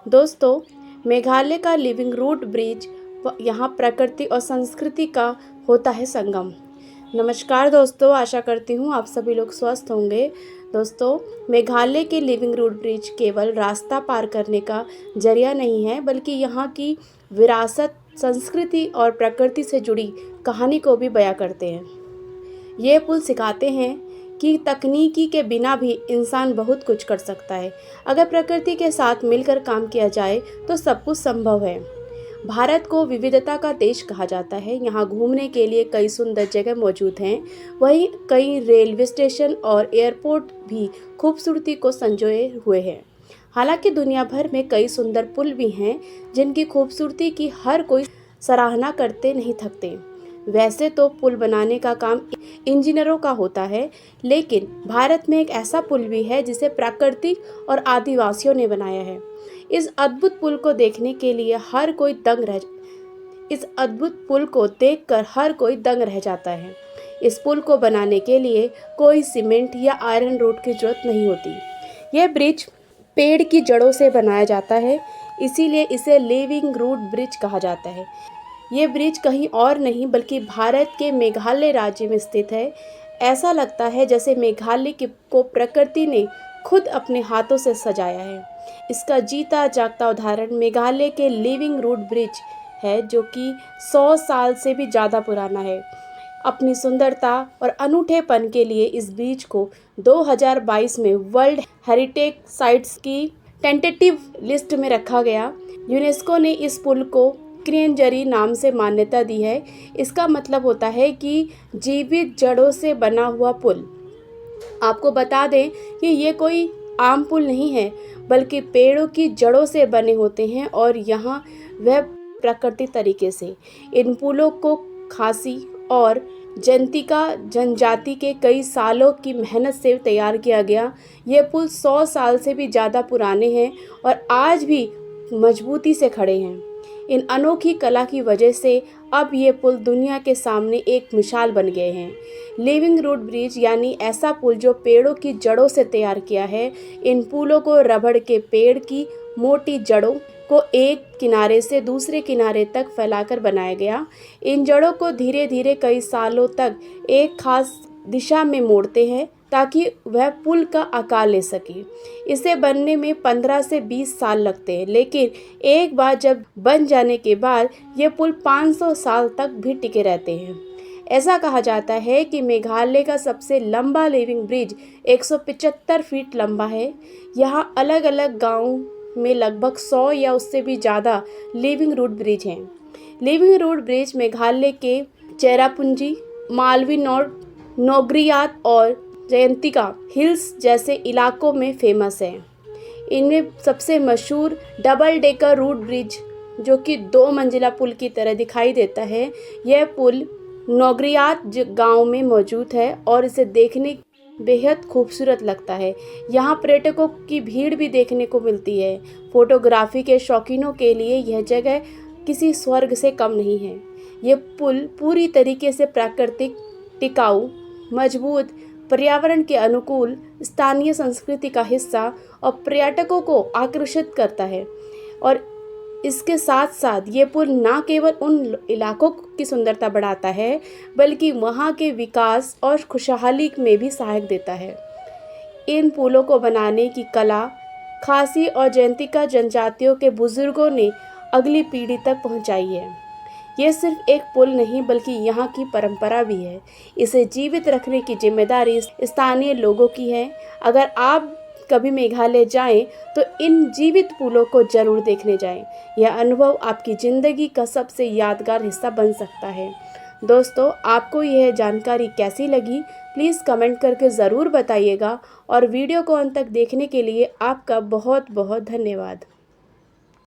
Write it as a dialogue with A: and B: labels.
A: दोस्तों, मेघालय का living root bridge यहाँ प्रकृति और संस्कृति का होता है संगम। नमस्कार दोस्तों, आशा करती हूँ आप सभी लोग स्वस्थ होंगे। दोस्तों, मेघालय के लिविंग रूट ब्रिज केवल रास्ता पार करने का जरिया नहीं है, बल्कि यहाँ की विरासत, संस्कृति और प्रकृति से जुड़ी कहानी को भी बयां करते हैं। ये पुल सिखाते हैं कि तकनीकी के बिना भी इंसान बहुत कुछ कर सकता है। अगर प्रकृति के साथ मिलकर काम किया जाए तो सब कुछ संभव है। भारत को विविधता का देश कहा जाता है। यहाँ घूमने के लिए कई सुंदर जगह मौजूद हैं। वहीं कई रेलवे स्टेशन और एयरपोर्ट भी खूबसूरती को संजोए हुए हैं। हालांकि दुनिया भर में कई सुंदर पुल भी हैं जिनकी खूबसूरती की हर कोई सराहना करते नहीं थकते। वैसे तो पुल बनाने का काम इंजीनियरों का होता है, लेकिन भारत में एक ऐसा पुल भी है जिसे प्राकृतिक और आदिवासियों ने बनाया है। इस अद्भुत पुल को देखने के लिए इस अद्भुत पुल को देखकर हर कोई दंग रह जाता है। इस पुल को बनाने के लिए कोई सीमेंट या आयरन रोड की जरूरत नहीं होती। यह ब्रिज पेड़ की जड़ों से बनाया जाता है, इसीलिए इसे लिविंग रूट ब्रिज कहा जाता है। ये ब्रिज कहीं और नहीं बल्कि भारत के मेघालय राज्य में स्थित है। ऐसा लगता है जैसे मेघालय को प्रकृति ने खुद अपने हाथों से सजाया है। इसका जीता जागता उदाहरण मेघालय के लिविंग रूट ब्रिज है, जो कि 100 साल से भी ज़्यादा पुराना है। अपनी सुंदरता और अनूठेपन के लिए इस ब्रिज को 2022 में वर्ल्ड हेरिटेज साइट्स की टेंटेटिव लिस्ट में रखा गया। यूनेस्को ने इस पुल को क्रिएंजरी नाम से मान्यता दी है। इसका मतलब होता है कि जीवित जड़ों से बना हुआ पुल। आपको बता दें कि ये कोई आम पुल नहीं है, बल्कि पेड़ों की जड़ों से बने होते हैं और यहाँ वह प्राकृतिक तरीके से। इन पुलों को खासी और जंतिका जनजाति के कई सालों की मेहनत से तैयार किया गया। ये पुल 100 साल से भी ज़्यादा पुराने हैं और आज भी मजबूती से खड़े हैं। इन अनोखी कला की वजह से अब ये पुल दुनिया के सामने एक मिसाल बन गए हैं। लिविंग रूट ब्रिज यानी ऐसा पुल जो पेड़ों की जड़ों से तैयार किया है। इन पुलों को रबड़ के पेड़ की मोटी जड़ों को एक किनारे से दूसरे किनारे तक फैलाकर बनाया गया। इन जड़ों को धीरे धीरे कई सालों तक एक खास दिशा में मोड़ते हैं ताकि वह पुल का आकार ले सके। इसे बनने में 15 से 20 साल लगते हैं, लेकिन एक बार जब बन जाने के बाद ये पुल 500 साल तक भी टिके रहते हैं। ऐसा कहा जाता है कि मेघालय का सबसे लंबा लिविंग ब्रिज 175 फीट लंबा है। यहाँ अलग अलग गाँव में लगभग 100 या उससे भी ज़्यादा लिविंग रूट ब्रिज हैं। लिविंग रूट ब्रिज मेघालय के चेरापूंजी, मालवी नोग्रियात और जयंतिका हिल्स जैसे इलाकों में फेमस है। इनमें सबसे मशहूर डबल डेकर रूट ब्रिज, जो कि 2 मंजिला पुल की तरह दिखाई देता है, यह पुल नोग्रियात गांव में मौजूद है और इसे देखने बेहद खूबसूरत लगता है। यहाँ पर्यटकों की भीड़ भी देखने को मिलती है। फोटोग्राफी के शौकीनों के लिए यह जगह किसी स्वर्ग से कम नहीं है। यह पुल पूरी तरीके से प्राकृतिक, टिकाऊ, मजबूत, पर्यावरण के अनुकूल, स्थानीय संस्कृति का हिस्सा और पर्यटकों को आकर्षित करता है। और इसके साथ साथ ये पुल न केवल उन इलाकों की सुंदरता बढ़ाता है, बल्कि वहाँ के विकास और खुशहाली में भी सहायक देता है। इन पुलों को बनाने की कला खासी और जयंतिका जनजातियों के बुजुर्गों ने अगली पीढ़ी तक पहुँचाई है। ये सिर्फ एक पुल नहीं बल्कि यहाँ की परंपरा भी है। इसे जीवित रखने की जिम्मेदारी स्थानीय लोगों की है। अगर आप कभी मेघालय जाएं तो इन जीवित पुलों को जरूर देखने जाएं। यह अनुभव आपकी ज़िंदगी का सबसे यादगार हिस्सा बन सकता है। दोस्तों, आपको यह जानकारी कैसी लगी प्लीज़ कमेंट करके ज़रूर बताइएगा और वीडियो को अंत तक देखने के लिए आपका बहुत बहुत धन्यवाद।